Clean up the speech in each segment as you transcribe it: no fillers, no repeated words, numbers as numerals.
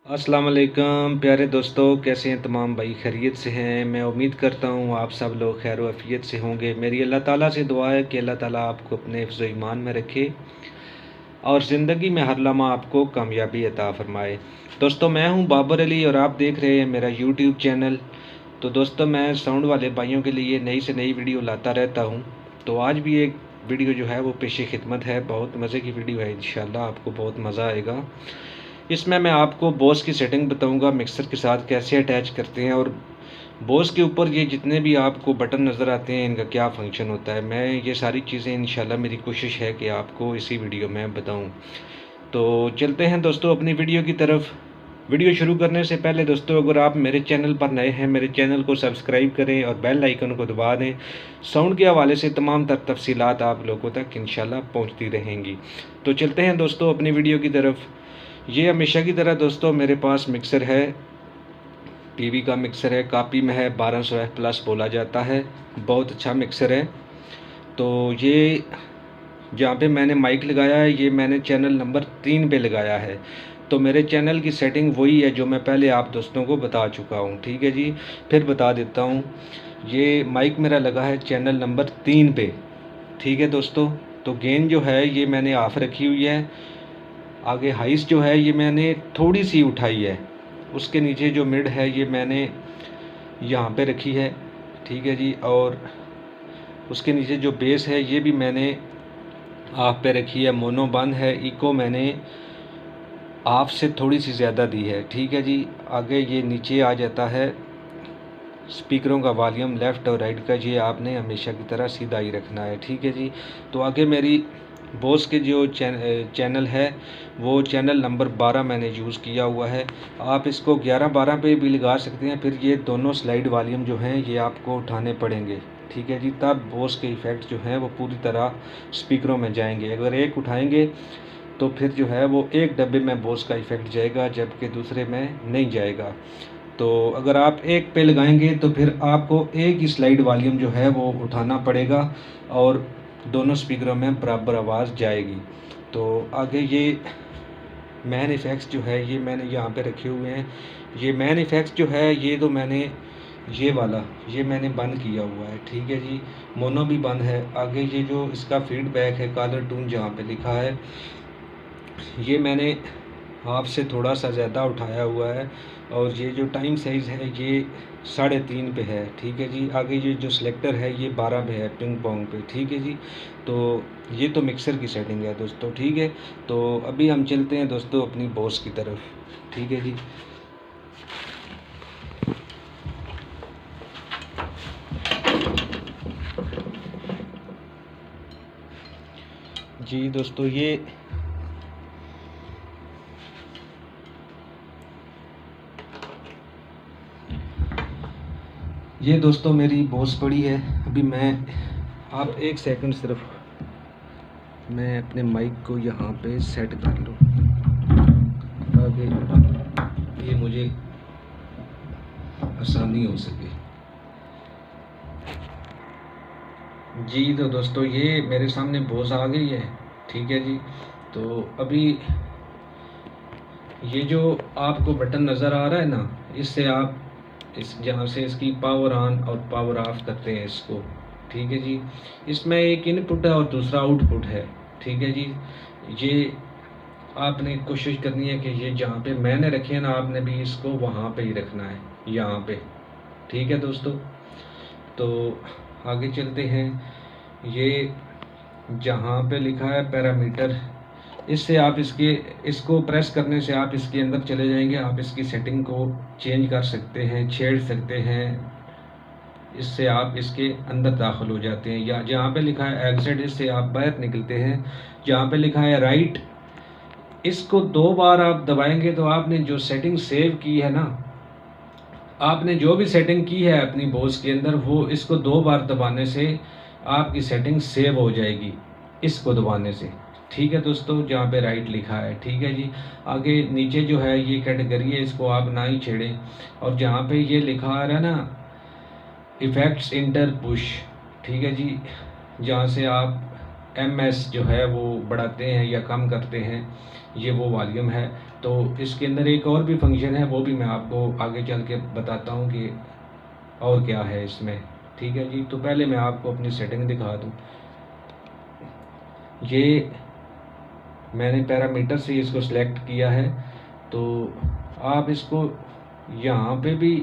अस्सलाम वालेकुम प्यारे दोस्तों, कैसे हैं तमाम भाई? खैरियत से हैं। मैं उम्मीद करता हूँ आप सब लोग खैर आफियत से होंगे। मेरी अल्लाह ताला से दुआ है कि अल्लाह ताला आपको अपने हिफ्ज़ व ईमान में रखे और ज़िंदगी में हर लम्हा आपको कामयाबी अता फ़रमाए। दोस्तों, मैं हूँ बाबर अली और आप देख रहे हैं मेरा यूट्यूब चैनल। तो दोस्तों, मैं साउंड वाले भाइयों के लिए नई से नई वीडियो लाता रहता हूँ। तो आज भी एक वीडियो जो है वो पेश खिदमत है। बहुत मज़े की वीडियो है, इंशाल्लाह आपको बहुत मज़ा आएगा। इसमें मैं आपको बोस की सेटिंग बताऊंगा, मिक्सर के साथ कैसे अटैच करते हैं और बोस के ऊपर ये जितने भी आपको बटन नज़र आते हैं इनका क्या फ़ंक्शन होता है। मैं ये सारी चीज़ें इंशाल्लाह मेरी कोशिश है कि आपको इसी वीडियो में बताऊं। तो चलते हैं दोस्तों अपनी वीडियो की तरफ। वीडियो शुरू करने से पहले दोस्तों, अगर आप मेरे चैनल पर नए हैं, मेरे चैनल को सब्सक्राइब करें और बेल आइकन को दबा दें। साउंड के हवाले से तमाम तफसीलात आप लोगों तक इंशाल्लाह पहुंचती रहेंगी। तो चलते हैं दोस्तों अपनी वीडियो की तरफ। ये हमेशा की तरह दोस्तों मेरे पास मिक्सर है, पीवी का मिक्सर है, कापी में है, 1200F+ बोला जाता है। बहुत अच्छा मिक्सर है। तो ये जहाँ पे मैंने माइक लगाया है ये मैंने चैनल नंबर 3 पे लगाया है। तो मेरे चैनल की सेटिंग वही है जो मैं पहले आप दोस्तों को बता चुका हूँ। ठीक है जी, फिर बता देता हूँ। ये माइक मेरा लगा है चैनल नंबर 3 पे। ठीक है दोस्तों, तो गेन जो है ये मैंने ऑफ रखी हुई है। आगे हाइस जो है ये मैंने थोड़ी सी उठाई है। उसके नीचे जो मिड है ये मैंने यहाँ पे रखी है। ठीक है जी, और उसके नीचे जो बेस है ये भी मैंने ऑफ पे रखी है। मोनो बंद है, इको मैंने ऑफ से थोड़ी सी ज़्यादा दी है। ठीक है जी, आगे ये नीचे आ जाता है स्पीकरों का वॉल्यूम लेफ़्ट और राइट का, ये आपने हमेशा की तरह सीधा ही रखना है। ठीक है जी, तो आगे मेरी बोस के जो चैनल है वो चैनल नंबर 12 मैंने यूज़ किया हुआ है। आप इसको 11-12 पे भी लगा सकते हैं। फिर ये दोनों स्लाइड वॉल्यूम जो हैं ये आपको उठाने पड़ेंगे। ठीक है जी, तब बोस के इफ़ेक्ट जो हैं वो पूरी तरह स्पीकरों में जाएंगे। अगर एक उठाएंगे तो फिर जो है वो एक डब्बे में बोस का इफ़ेक्ट जाएगा, जबकि दूसरे में नहीं जाएगा। तो अगर आप एक पे लगाएंगे तो फिर आपको एक ही स्लाइड वॉल्यूम जो है वो उठाना पड़ेगा और दोनों स्पीकरों में बराबर आवाज़ जाएगी। तो आगे ये मैन इफ़ेक्ट्स जो है ये मैंने यहाँ पे रखे हुए हैं। ये मैन इफ़ेक्ट्स जो है ये तो मैंने ये वाला ये मैंने बंद किया हुआ है। ठीक है जी, मोनो भी बंद है। आगे ये जो इसका फीडबैक है कॉलर टून जहाँ पे लिखा है ये मैंने हाफ से थोड़ा सा ज़्यादा उठाया हुआ है। और ये जो टाइम साइज़ है ये 3.5 पे है। ठीक है जी, आगे ये जो सिलेक्टर है ये 12 पे है, पिंग पोंग पे। ठीक है जी, तो ये तो मिक्सर की सेटिंग है दोस्तों। ठीक है, तो अभी हम चलते हैं दोस्तों अपनी बॉस की तरफ। ठीक है जी, जी दोस्तों ये दोस्तों मेरी बॉस पड़ी है। अभी मैं आप एक सेकंड सिर्फ मैं अपने माइक को यहाँ पे सेट कर लूँ ताकि ये मुझे आसानी हो सके। जी तो दोस्तों ये मेरे सामने बॉस आ गई है। ठीक है जी, तो अभी ये जो आपको बटन नज़र आ रहा है ना, इससे आप इस जहाँ से इसकी पावर ऑन और पावर ऑफ करते हैं इसको। ठीक है जी, इसमें एक इनपुट है और दूसरा आउटपुट है। ठीक है जी, ये आपने कोशिश करनी है कि ये जहाँ पे मैंने रखे हैं ना आपने भी इसको वहाँ पे ही रखना है, यहाँ पे। ठीक है दोस्तों, तो आगे चलते हैं। ये जहाँ पे लिखा है पैरामीटर, इससे आप इसको प्रेस करने से आप इसके अंदर चले जाएंगे। आप इसकी सेटिंग को चेंज कर सकते हैं, छेड़ सकते हैं। इससे आप इसके अंदर दाखिल हो जाते हैं। या जहाँ पे लिखा है एग्जिट, इससे आप बाहर निकलते हैं। जहाँ पे लिखा है राइट, इसको 2 बार आप दबाएंगे तो आपने जो सेटिंग सेव की है ना, आपने जो भी सेटिंग की है अपनी बॉस के अंदर, वो इसको 2 बार दबाने से आपकी सेटिंग सेव हो जाएगी, इसको दबाने से। ठीक है दोस्तों, जहाँ पे राइट लिखा है। ठीक है जी, आगे नीचे जो है ये कैटेगरी है, इसको आप ना ही छेड़ें। और जहाँ पे ये लिखा आ रहा है ना इफ़ेक्ट्स इंटर पुश, ठीक है जी, जहाँ से आप MS जो है वो बढ़ाते हैं या कम करते हैं, ये वो वॉल्यूम है। तो इसके अंदर एक और भी फंक्शन है, वो भी मैं आपको आगे चल के बताता हूँ कि और क्या है इसमें। ठीक है जी, तो पहले मैं आपको अपनी सेटिंग दिखा दूँ। ये मैंने पैरामीटर से इसको सिलेक्ट किया है, तो आप इसको यहाँ पे भी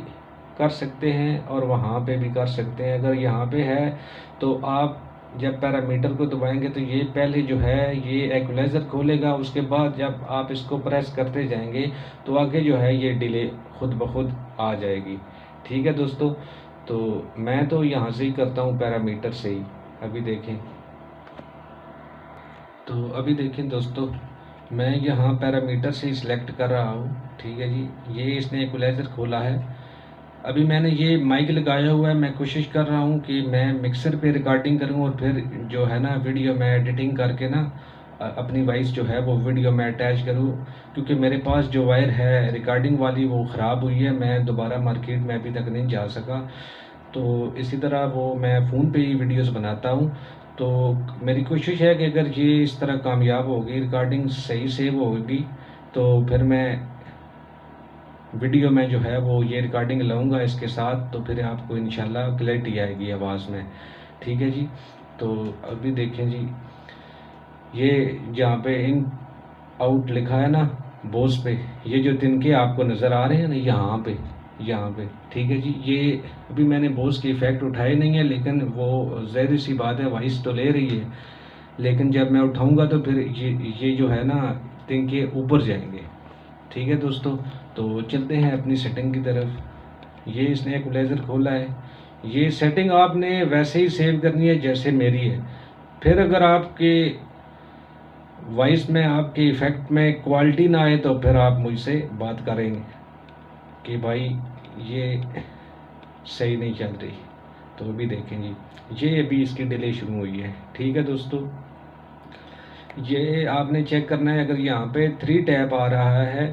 कर सकते हैं और वहाँ पे भी कर सकते हैं। अगर यहाँ पे है तो आप जब पैरामीटर को दबाएंगे तो ये पहले जो है ये इक्वलाइज़र खोलेगा, उसके बाद जब आप इसको प्रेस करते जाएंगे तो आगे जो है ये डिले खुद ब खुद आ जाएगी। ठीक है दोस्तों, तो मैं तो यहाँ से ही करता हूँ, पैरामीटर से ही। अभी देखें, तो अभी देखें दोस्तों, मैं यहाँ पैरामीटर से ही सिलेक्ट कर रहा हूँ। ठीक है जी, ये इसने इक्वलाइज़र खोला है। अभी मैंने ये माइक लगाया हुआ है, मैं कोशिश कर रहा हूँ कि मैं मिक्सर पे रिकॉर्डिंग करूँ और फिर जो है ना वीडियो में एडिटिंग करके ना अपनी वॉइस जो है वो वीडियो में अटैच करूँ, क्योंकि मेरे पास जो वायर है रिकॉर्डिंग वाली वो ख़राब हुई है, मैं दोबारा मार्केट में अभी तक नहीं जा सका। तो इसी तरह वो मैं फ़ोन पे ही वीडियोस बनाता हूँ। तो मेरी कोशिश है कि अगर ये इस तरह कामयाब होगी, रिकॉर्डिंग सही सेव होगी, तो फिर मैं वीडियो में जो है वो ये रिकॉर्डिंग लाऊंगा इसके साथ, तो फिर आपको इंशाल्लाह क्लैरिटी आएगी आवाज़ में। ठीक है जी, तो अभी देखें जी, ये जहाँ पे इन आउट लिखा है ना बोस पे, ये जो तिनके आपको नज़र आ रहे हैं ना यहाँ पे ठीक है जी, ये अभी मैंने बोस के इफ़ेक्ट उठाए नहीं है, लेकिन वो ज़ाहिर सी बात है वॉइस तो ले रही है, लेकिन जब मैं उठाऊंगा तो फिर ये जो है ना तिनके ऊपर जाएंगे। ठीक है दोस्तों, तो चलते हैं अपनी सेटिंग की तरफ। ये इसने इक्वलाइज़र खोला है, ये सेटिंग आपने वैसे ही सेव करनी है जैसे मेरी है। फिर अगर आपके वॉइस में, आपके इफ़ेक्ट में क्वालिटी ना आए तो फिर आप मुझसे बात करेंगे कि भाई ये सही नहीं चल रही। तो अभी देखें जी, ये अभी इसकी डिले शुरू हुई है। ठीक है दोस्तों, ये आपने चेक करना है, अगर यहाँ पे 3 टैप आ रहा है,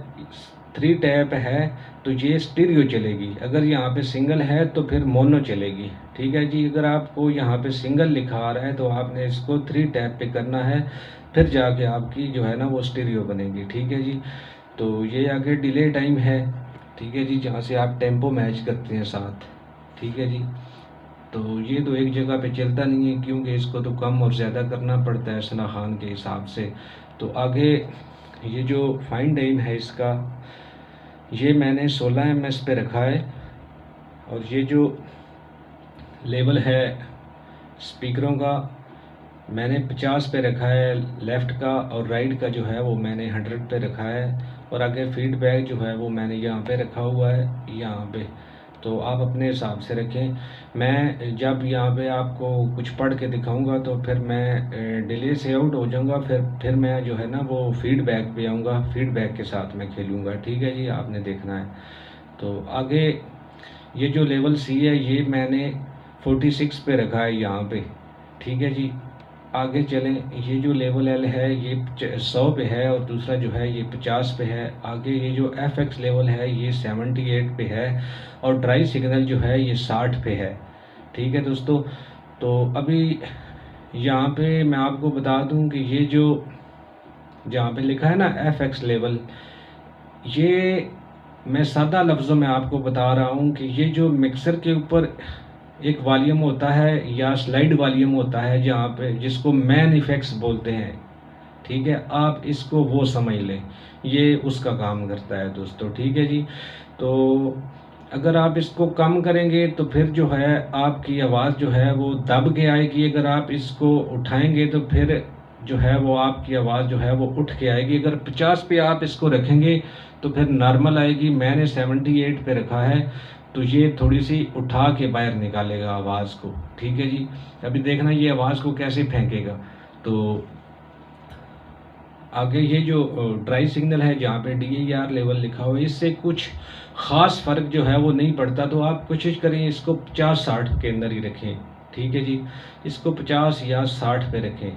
3 टैप है तो ये स्टीरियो चलेगी, अगर यहाँ पे सिंगल है तो फिर मोनो चलेगी। ठीक है जी, अगर आपको यहाँ पे सिंगल लिखा आ रहा है तो आपने इसको 3 टैप पे करना है, फिर जाके आपकी जो है ना वो स्टीरियो बनेगी। ठीक है जी, तो ये आगे डिले टाइम है। ठीक है जी, जहाँ से आप टेम्पो मैच करते हैं साथ। ठीक है जी, तो ये तो एक जगह पे चलता नहीं है, क्योंकि इसको तो कम और ज़्यादा करना पड़ता है सना खान के हिसाब से। तो आगे ये जो फाइन टाइम है इसका, ये मैंने 16 ms पे रखा है, और ये जो लेवल है स्पीकरों का मैंने 50 पे रखा है लेफ़्ट का, और राइट का जो है वो मैंने 100 पे रखा है, और आगे फीडबैक जो है वो मैंने यहाँ पे रखा हुआ है, यहाँ पे। तो आप अपने हिसाब से रखें। मैं जब यहाँ पे आपको कुछ पढ़ के दिखाऊंगा तो फिर मैं डिले से आउट हो जाऊंगा, फिर मैं जो है ना वो फीडबैक पे आऊँगा, फीडबैक के साथ मैं खेलूँगा। ठीक है जी, आपने देखना है। तो आगे ये जो लेवल सी है ये मैंने 46 पे रखा है यहाँ पे। ठीक है जी, आगे चलें, ये जो लेवल एल है ये 100 पे है, और दूसरा जो है ये 50 पे है। आगे ये जो FX लेवल है ये 78 पे है, और ड्राई सिग्नल जो है ये 60 पे है। ठीक है दोस्तों, तो अभी यहाँ पे मैं आपको बता दूँ कि ये जो जहाँ पे लिखा है ना FX लेवल, ये मैं सादा लफ्ज़ों में आपको बता रहा हूँ कि ये जो मिक्सर के ऊपर एक वॉल्यूम होता है या स्लाइड वॉल्यूम होता है, जहाँ पे जिसको मैन इफेक्ट्स बोलते हैं। ठीक है, आप इसको वो समझ लें, ये उसका काम करता है दोस्तों। ठीक है जी, तो अगर आप इसको कम करेंगे तो फिर जो है आपकी आवाज़ जो है वो दब के आएगी, अगर आप इसको उठाएंगे तो फिर जो है वो आपकी आवाज़ जो है वो उठ के आएगी। अगर 50 पे आप इसको रखेंगे तो फिर नॉर्मल आएगी। मैंने 78 पे रखा है, तो ये थोड़ी सी उठा के बाहर निकालेगा आवाज़ को। ठीक है जी, अभी देखना ये आवाज़ को कैसे फेंकेगा। तो आगे ये जो ड्राई सिग्नल है जहाँ पे DAR लेवल लिखा हुआ है, इससे कुछ ख़ास फ़र्क जो है वो नहीं पड़ता। तो आप कोशिश करें इसको 50-60 के अंदर ही रखें। ठीक है जी, इसको 50 या 60 पे रखें,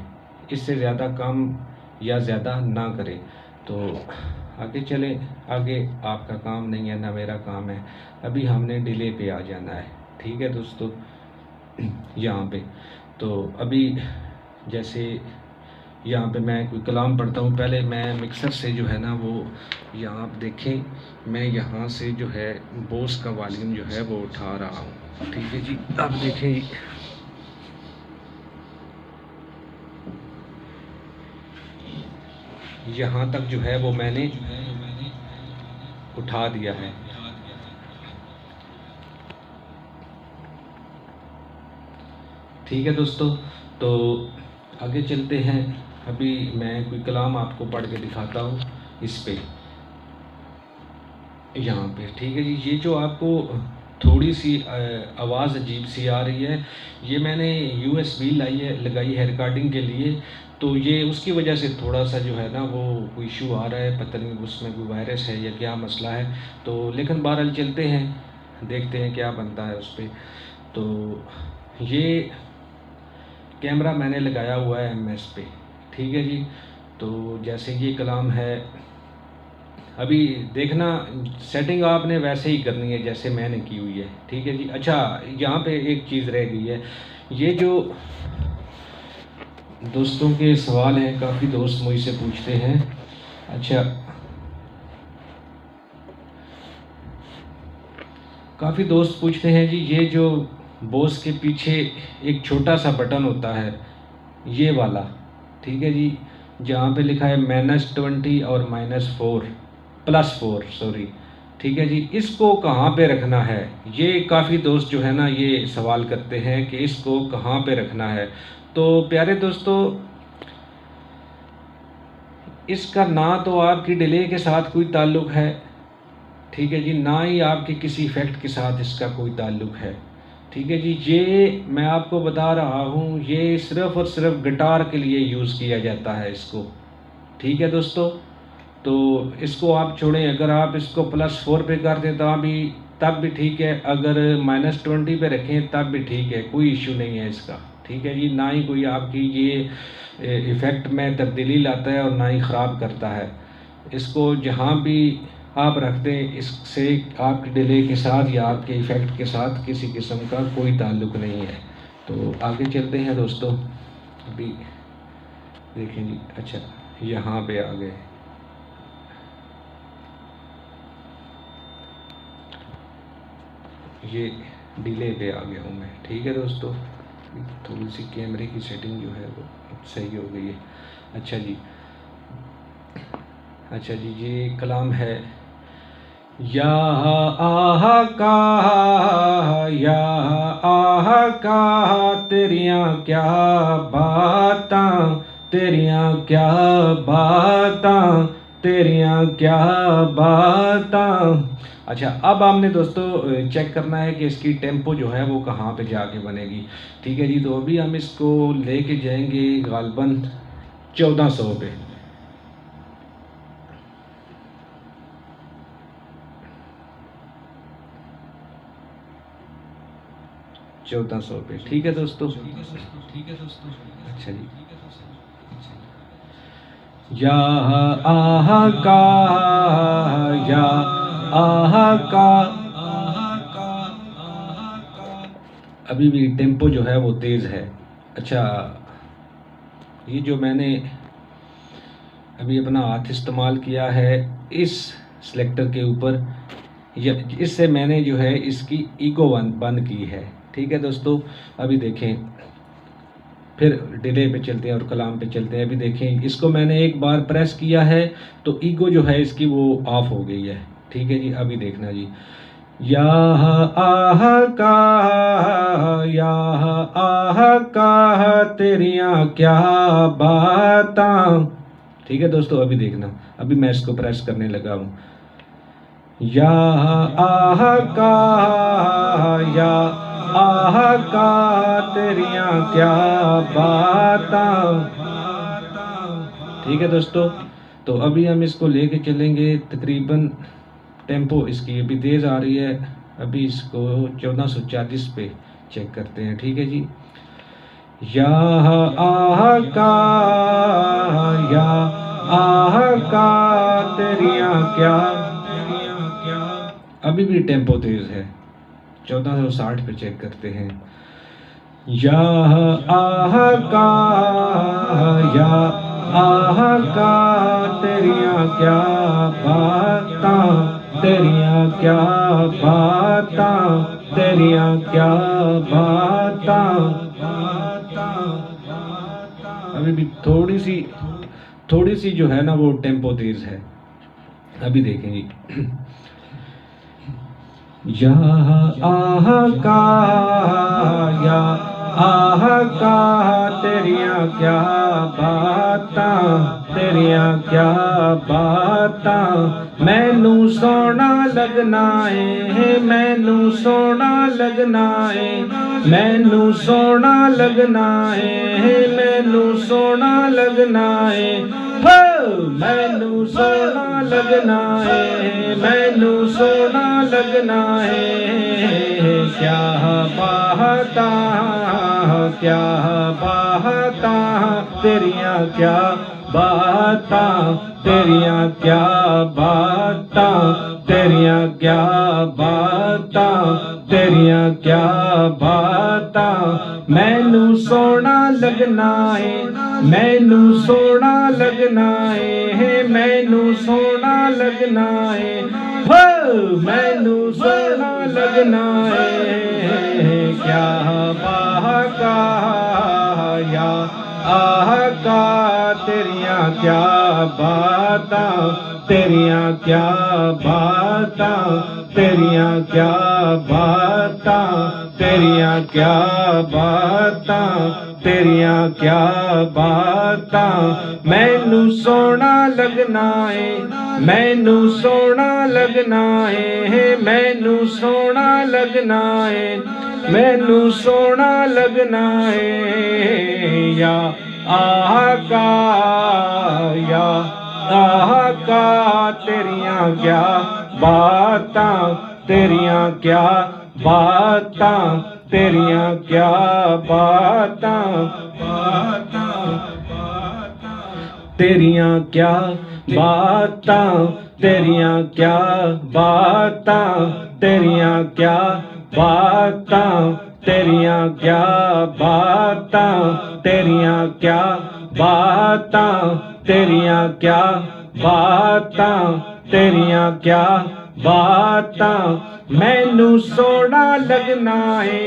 इससे ज़्यादा कम या ज़्यादा ना करें। तो आगे चलें, आगे आपका काम नहीं है ना मेरा काम है, अभी हमने डिले पे आ जाना है। ठीक है दोस्तों, यहाँ पे तो अभी जैसे यहाँ पे मैं कोई कलाम पढ़ता हूँ। पहले मैं मिक्सर से जो है ना वो, यहाँ आप देखें, मैं यहाँ से जो है बोस का वॉल्यूम जो है वो उठा रहा हूँ। ठीक है जी, आप देखें यहाँ तक जो है वो मैंने उठा दिया है। ठीक है दोस्तों, तो आगे चलते हैं। अभी मैं कोई कलाम आपको पढ़ के दिखाता हूँ इस पे, यहाँ पे। ठीक है जी, ये जो आपको थोड़ी सी आवाज़ अजीब सी आ रही है, ये मैंने USB लगाई है रिकॉर्डिंग के लिए, तो ये उसकी वजह से थोड़ा सा जो है ना वो कोई इशू आ रहा है, पता नहीं उसमें कोई वायरस है या क्या मसला है। तो लेकिन बहरहाल चलते हैं, देखते हैं क्या बनता है उस पर। तो ये कैमरा मैंने लगाया हुआ है MS पे। ठीक है जी, तो जैसे ये कलाम है, अभी देखना सेटिंग आपने वैसे ही करनी है जैसे मैंने की हुई है। ठीक है जी। अच्छा, यहाँ पे एक चीज़ रह गई है, ये जो दोस्तों के सवाल हैं, काफ़ी दोस्त मुझसे पूछते हैं। अच्छा, काफ़ी दोस्त पूछते हैं जी, ये जो बोस के पीछे एक छोटा सा बटन होता है, ये वाला, ठीक है जी, जहाँ पे लिखा है -20 और -4 +4 सॉरी। ठीक है जी, इसको कहाँ पे रखना है? ये काफ़ी दोस्त जो है ना ये सवाल करते हैं कि इसको कहाँ पे रखना है। तो प्यारे दोस्तों, इसका ना तो आपकी डिले के साथ कोई ताल्लुक़ है, ठीक है जी, ना ही आपके किसी इफ़ेक्ट के साथ इसका कोई ताल्लुक़ है। ठीक है जी, ये मैं आपको बता रहा हूँ, ये सिर्फ़ और सिर्फ गिटार के लिए यूज़ किया जाता है इसको। ठीक है दोस्तों, तो इसको आप छोड़ें, अगर आप इसको +4 पे कर दें तब भी ठीक है, अगर -20 पे रखें तब भी ठीक है, कोई इशू नहीं है इसका। ठीक है जी, ना ही कोई आपकी ये इफ़ेक्ट में तब्दीली लाता है और ना ही ख़राब करता है। इसको जहाँ भी आप रख दें, इससे आपके डिले के साथ या आपके इफ़ेक्ट के साथ किसी किस्म का कोई ताल्लुक़ नहीं है। तो आगे चलते हैं दोस्तों। अभी देखें जी, अच्छा यहाँ पे आ गए, ये डिले पे आ गया हूँ मैं। ठीक है दोस्तों, थोड़ी सी कैमरे की सेटिंग जो है वो अब सही हो गई है। अच्छा जी, अच्छा जी, ये कलाम है, या आह का, या आह का, तेरियां क्या बातां, तेरियां क्या बातां, तेरियां क्या बातां। अच्छा, अब आपने दोस्तों चेक करना है कि इसकी टेम्पो जो है वो कहाँ पे जाके बनेगी। ठीक है जी, तो अभी हम इसको लेके जाएंगे गालबन 1400 पे। 1400 पे। ठीक है दोस्तों, ठीक है दोस्तों। अच्छा जी, या आह का, या आह का, अभी भी टेम्पो जो है वो तेज़ है। अच्छा, ये जो मैंने अभी अपना हाथ इस्तेमाल किया है इस सेलेक्टर के ऊपर, इससे मैंने जो है इसकी ईको बंद की है। ठीक है दोस्तों, अभी देखें, फिर डिले पे चलते हैं और कलाम पे चलते हैं। अभी देखें, इसको मैंने एक बार प्रेस किया है तो ईको जो है इसकी वो ऑफ हो गई है। ठीक है जी, अभी देखना जी, या आह का, या आह का, तेरियां क्या बातां। ठीक है दोस्तों, अभी देखना, अभी मैं इसको प्रेस करने लगा हूँ, या आह का, या आह का, तेरियां क्या बातां। ठीक है दोस्तों, तो अभी हम इसको लेके चलेंगे, तकरीबन टेम्पो इसकी अभी तेज़ आ रही है, अभी इसको 1440 पे चेक करते हैं। ठीक है जी, या आह का, या आह का, तेरियां क्या, अभी भी टेम्पो तेज़ है, 1460 पे चेक करते हैं, या आह का, या आका तेरियां क्या बातां, तेरियां क्या बातां, तेरियां क्या बातां। अभी भी थोड़ी सी जो है ना वो टेम्पो तेज है, अभी देखेंगे। या आका, या आका तेरियां क्या बातां, तेरियां क्या बातां। मैनू सोना लगना है, मैनू सोना लगना है, मैनू सोना लगना है, मैनू सोना लगना है, मैनू सोना लगना है, मैनू सोना लगना है। क्या बाता, क्या बाता तेरियां क्या बातां, तेरियां क्या बातां, तेरियां क्या बातां, तेरियां क्या बातां। मैनू सोना लगना है, मैनू सोना लगना है, मैनू सोना लगना है, मैनू सोना लगना है। क्या बाका, या आका तेरियां क्या बातां, तेरियां क्या बातां, तेरियां क्या बातां, तेरियां क्या बातां, तेरियां क्या बातां। मैनू सोना लगना है, मैनू सोना लगना है, मैनू सोना लगना है, मैनू सोना लगना है। या आका, या आका तेरियां क्या बातां, तेरियां क्या बातां, तेरियां क्या बातां, तेरियां क्या बातां, तेरियां क्या बातां, तेरियां क्या बातां, तेरियां क्या बातां, तेरियां क्या बातां, तेरियां क्या बातां, तेरियां क्या बातां। मैनू सोना लगना है,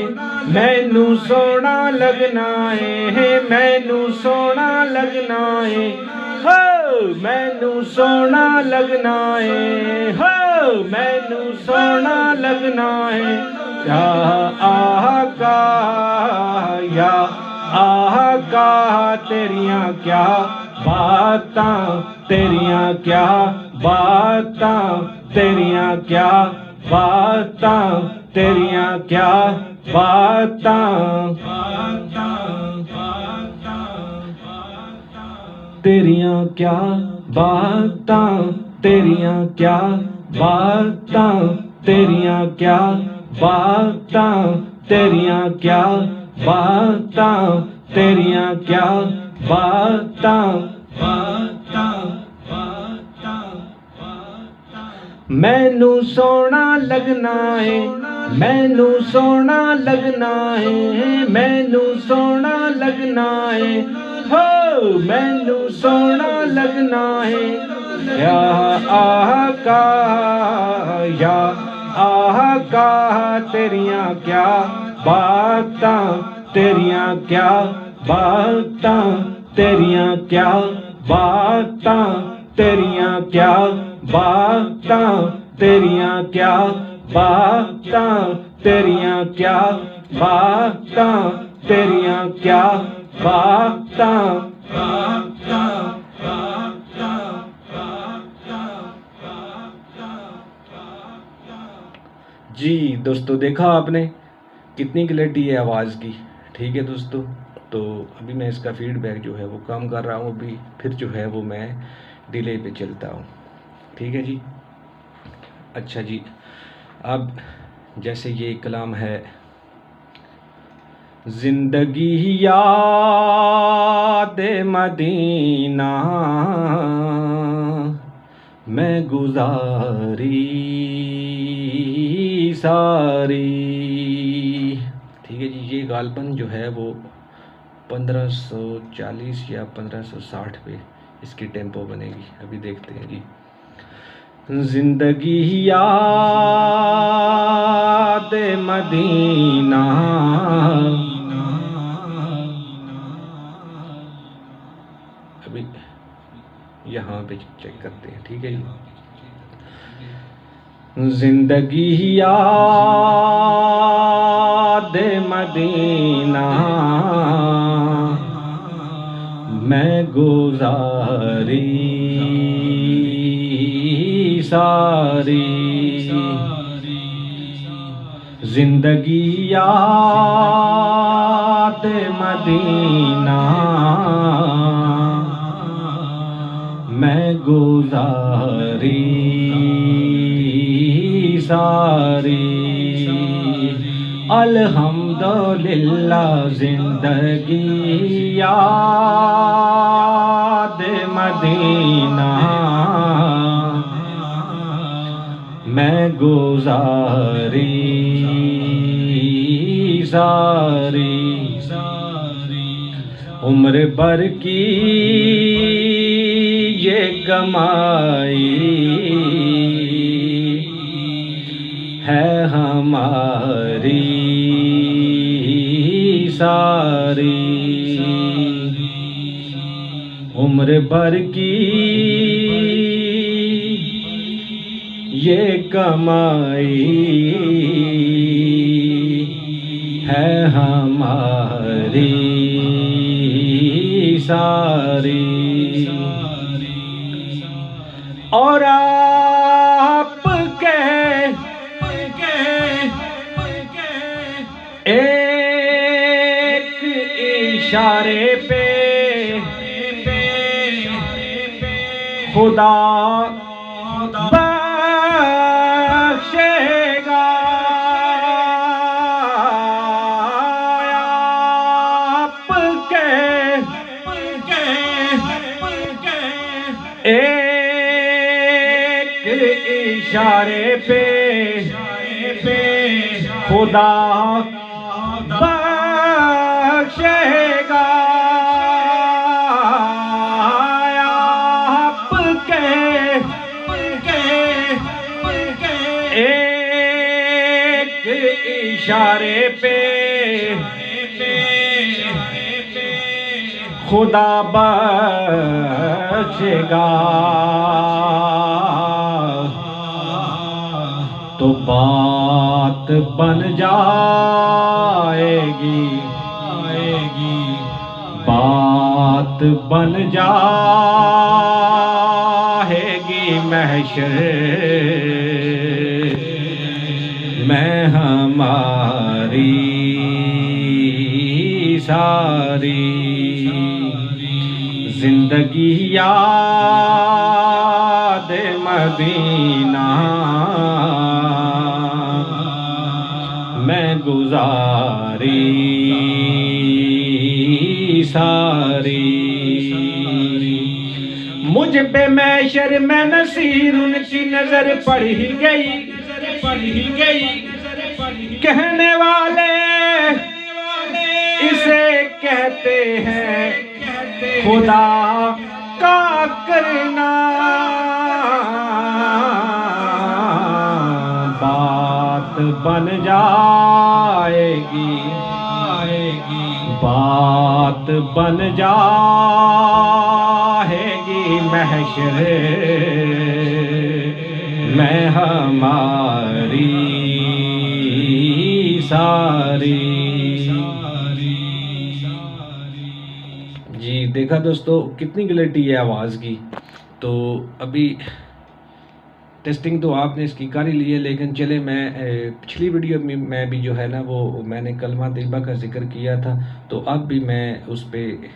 मैनू सोना लगना है, मैनू सोना लगना है, मैनू सोना लगना है, मैनू सोना लगना है। या आका, या आका तेरियां क्या बातां, तेरियां क्या बातां, तेरियां क्या बातां, तेरियां क्या बातां। तेरियां क्या बातां, तेरियां क्या बातां, तेरियां क्या बातां, तेरियां क्या बातां, तेरियां क्या बातां। मैनू सोना लगना है, मैनू सोना लगना है, मैनू सोना लगना है, मैनू सोना लगना है। या आका, या आका तेरियां क्या बातां, तेरियां क्या बातां, तेरियां क्या बातां, तेरियां क्या बातां, तेरियां क्या बातां, तेरियां क्या बातां, तेरियां क्या बातां। जी दोस्तों, देखा आपने कितनी क्लैरिटी है आवाज़ की। ठीक है दोस्तों, तो अभी मैं इसका फीडबैक जो है वो कम कर रहा हूँ, अभी फिर जो है वो मैं डिले पे चलता हूँ। ठीक है जी। अच्छा जी, अब जैसे ये कलाम है, जिंदगी याद मदीना मैं गुजारी सारी। ठीक है जी, ये गालबन जो है वो 1540 या 1560 पे इसकी टेम्पो बनेगी। अभी देखते हैं जी। जिंदगी याद मदीना, अभी यहाँ पे चेक करते हैं, ठीक है जी। जिंदगी याद मदीना, मैं गुजारी सारी, जिंदगी याद मदीना, मैं गुजारी सारी। अल्हम्दुलिल्लाह जिंदगी याद मदीना, मैं गुजारी सारी। उम्र भर की ये कमाई है हमारी सारी, उम्र भर की ये कमाई है हमारी सारी। और आपके एक इशारे पे खुदा बख्शेगा, आपके एक इशारे पे खुदा बख्शेगा, आपके एक इशारे पे खुदा बख्शेगा। तो बात बन जाएगी, बात बन जाएगी महशर में हमारी सारी। जिंदगी याद मदीना, मैं गुजारी सारी। मुझ पे मैशर में नसीर उनकी नजर पड़ ही गई, कहने वाले इसे कहते हैं खुदा का करना। बात बन जाएगी, बात बन जाएगी महशर में हमारी सारी। जी देखा दोस्तों कितनी क्लैरिटी है आवाज़ की। तो अभी टेस्टिंग तो आपने इसकी कर ही ली है, लेकिन चले मैं पिछली वीडियो में मैं भी जो है ना वो मैंने कलमा तैयबा का जिक्र किया था, तो अब भी मैं उस पर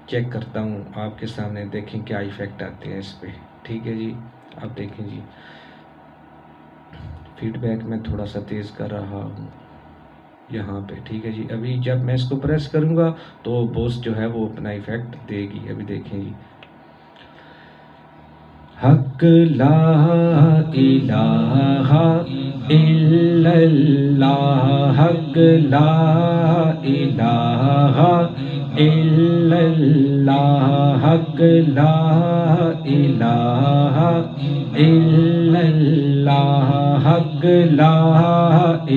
चेक करता हूँ आपके सामने, देखें क्या इफ़ेक्ट आते हैं इस पर। ठीक है जी, आप देखें जी फीडबैक में थोड़ा सा तेज़ कर रहा हूँ यहाँ पे। ठीक है जी, अभी जब मैं इसको प्रेस करूँगा तो बॉस जो है वो अपना इफ़ेक्ट देगी। अभी देखें जी। हक ला इलाहा इल्लल्लाह, हक ला इलाहा इल्लल्लाह हक ला इलाहा इल्लल्लाह हक ला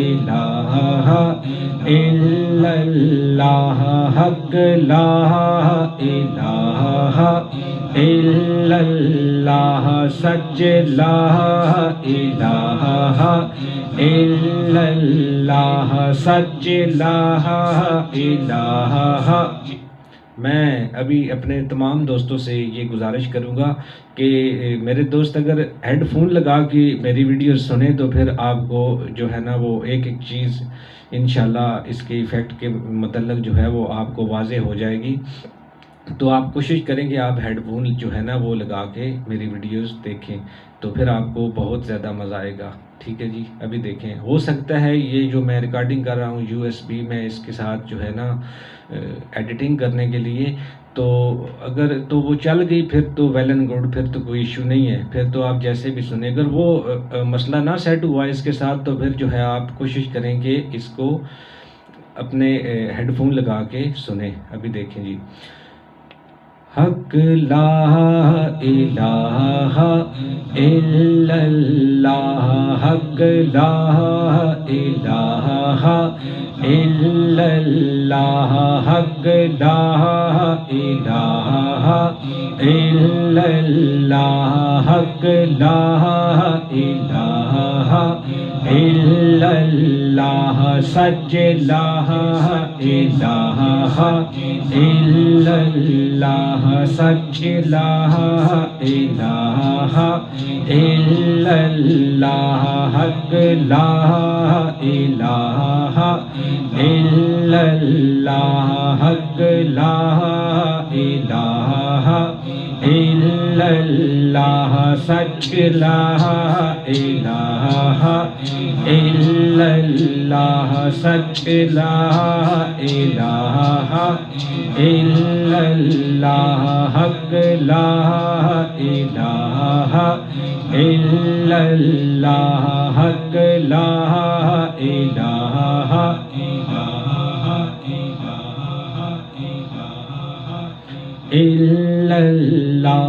इलाहा इल्लल्लाह हक ला इलाहा इल्लल्लाह सच ला इलाहा इल्लल्लाह सच ला इलाहा। मैं अभी अपने तमाम दोस्तों से ये गुजारिश करूँगा कि मेरे दोस्त अगर हेडफोन लगा के मेरी वीडियो सुने तो फिर आपको जो है ना वो एक एक चीज़ इंशाल्लाह इसके इफ़ेक्ट के मतलब जो है वो आपको वाज़े हो जाएगी। तो आप कोशिश करें कि आप हेडफोन जो है ना वो लगा के मेरी वीडियोस देखें, तो फिर आपको बहुत ज़्यादा मज़ा आएगा। ठीक है जी, अभी देखें। हो सकता है ये जो मैं रिकॉर्डिंग कर रहा हूँ USB में, इसके साथ जो है ना एडिटिंग करने के लिए, तो अगर तो वो चल गई फिर तो वेल एंड गुड, फिर तो कोई इशू नहीं है, फिर तो आप जैसे भी सुने। अगर वो मसला ना सेट हुआ इसके साथ तो फिर जो है आप कोशिश करें कि इसको अपने हेडफोन लगा के सुने। अभी देखें जी। हक ला इलाहा इल्लल्लाह हक ला इलाहा इल्लल्लाह हक ला इलाहा इल्लल्लाह हक ला इलाहा इल्लल्लाह सच ला इलाहा इल्लल्लाह सच ला इलाहा इल्लल्लाह हक ला इलाहा इल्लल्लाह हक ला इलाहा इल्लल्लाह सच ला इलाहा इल्लल्लाह सच ला इलाहा इल्लल्लाह हक ला इलाहा इल्लल्लाह हक ला इलाहा इल्लल्लाह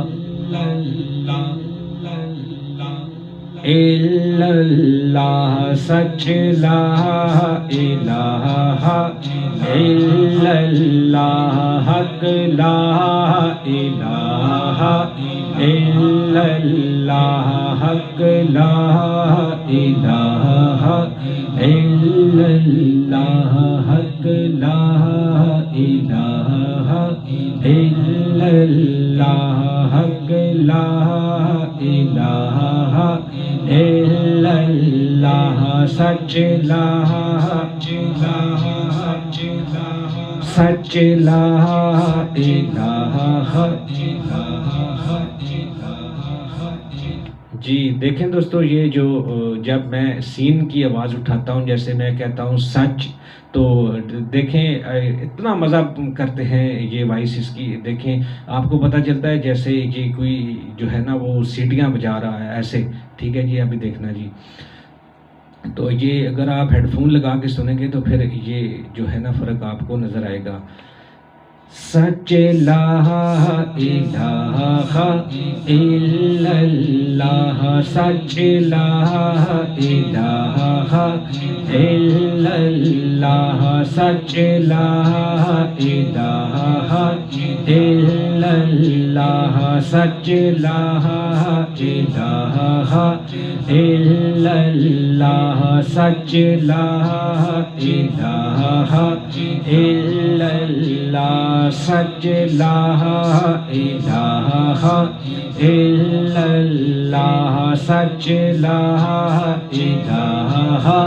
इल्लल्लाह सच ला इलाहा इल्लल्लाह हक ला इलाहा इल्लल्लाह हक ला इलाहा इल्लल्लाह हक ला इलाहा इल्लल्लाह हक ला इलाहा इल्लल्लाह सच ला सच ला इलाहा। जी देखें दोस्तों, ये जो जब मैं सीन की आवाज़ उठाता हूँ, जैसे मैं कहता हूँ सच, तो देखें इतना मज़ा करते हैं ये वॉइस इसकी। देखें आपको पता चलता है जैसे ये कोई जो है ना वो सीटियाँ बजा रहा है ऐसे। ठीक है जी, अभी देखना जी। तो ये अगर आप हेडफोन लगा के सुनेंगे तो फिर ये जो है ना फ़र्क आपको नज़र आएगा। सच ला इलाहा इल्लल्लाह सच ला इलाहा इल्लल्लाह सच ला इलाहा इल्लल्लाह सच ला इलाहा इल्लल्लाह सच ला इलाहा इल्लल्लाह सच ला इलाहा इल्लल्लाह सच ला इलाहा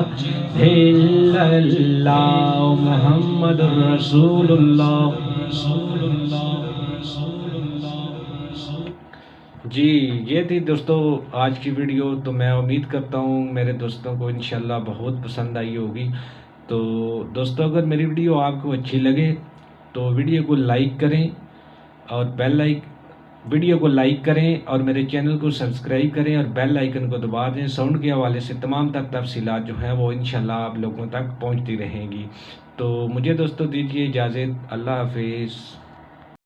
इल्लल्लाह मुहम्मद रसूलुल्लाह। जी ये थी दोस्तों आज की वीडियो। तो मैं उम्मीद करता हूँ मेरे दोस्तों को इंशाल्लाह बहुत पसंद आई होगी। तो दोस्तों अगर मेरी वीडियो आपको अच्छी लगे तो वीडियो को लाइक करें और वीडियो को लाइक करें और मेरे चैनल को सब्सक्राइब करें और बेल आइकन को दबा दें। साउंड के हवाले से तमाम तफसीलात जो हैं वो इंशाल्लाह आप लोगों तक पहुंचती रहेंगी। तो मुझे दोस्तों दीजिए इजाज़त। अल्लाह हाफिज़।